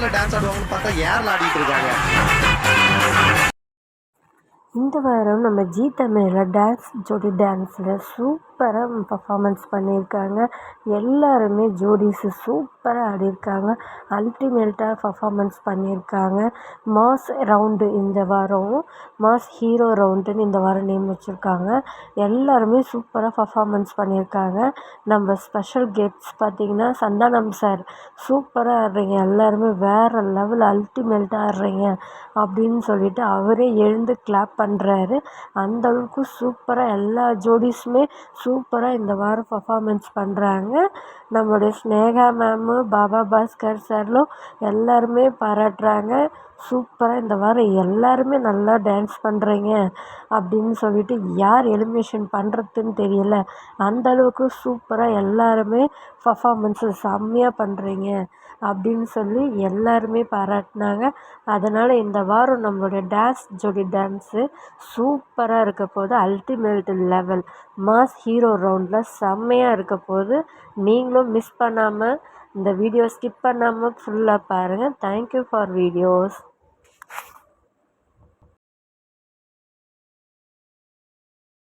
டான்ஸில் டான்ஸ் ஆடுவாங்கன்னு பார்த்தா ஏரில் ஆடிட்டு இருக்காங்க. இந்த வாரம் நம்ம ஜீ தமிழில் டான்ஸ் ஜோடி டான்ஸில் சூப்பராக பர்ஃபார்மன்ஸ் பண்ணியிருக்காங்க. எல்லாருமே ஜோடிஸு சூப்பராக ஆடியிருக்காங்க. அல்டிமேட்டாக பர்ஃபார்மன்ஸ் பண்ணியிருக்காங்க. மாஸ் ரவுண்டு இந்த வாரம் மாஸ் ஹீரோ ரவுண்டுன்னு இந்த வாரம் நேம் வச்சுருக்காங்க. எல்லாருமே சூப்பராக பர்ஃபார்மன்ஸ் பண்ணியிருக்காங்க. நம்ம ஸ்பெஷல் கெஸ்ட்ஸ் பார்த்திங்கன்னா சந்தானம் சார் சூப்பராக ஆடுறீங்க, எல்லாருமே வேறு லெவல் அல்டிமேட்டாக ஆடுறீங்க அப்படின்னு சொல்லிட்டு அவரே எழுந்து கிளாப் பண்ணுறாரு. அந்தளவுக்கு சூப்பராக எல்லா ஜோடிஸுமே சூப்பராக இந்த வாரம் பர்ஃபார்மன்ஸ் பண்ணுறாங்க. நம்மளுடைய ஸ்னேகா மேமு, பாபா பாஸ்கர் சார்லும் எல்லாருமே பாராட்டுறாங்க. சூப்பராக இந்த வாரம் எல்லாருமே நல்லா டான்ஸ் பண்ணுறீங்க அப்படின்னு சொல்லிட்டு யார் எலிமினேஷன் பண்ணுறதுன்னு தெரியல. அந்தளவுக்கு சூப்பராக எல்லாருமே பர்ஃபார்மன்ஸு செம்மையாக பண்ணுறீங்க அப்படின்னு சொல்லி எல்லாருமே பாராட்டினாங்க. அதனால் இந்த வாரம் நம்மளுடைய டான்ஸ் ஜோடி டான்ஸு சூப்பராக இருக்க போது. அல்டிமேட் லெவல் மாஸ் ஹீரோ ரவுண்டில் செம்மையாக இருக்க போது. நீங்களும் மிஸ் பண்ணாமல் இந்த வீடியோ ஸ்கிப் பண்ணாமல் ஃபுல்லாக பாருங்கள். Thank you for videos.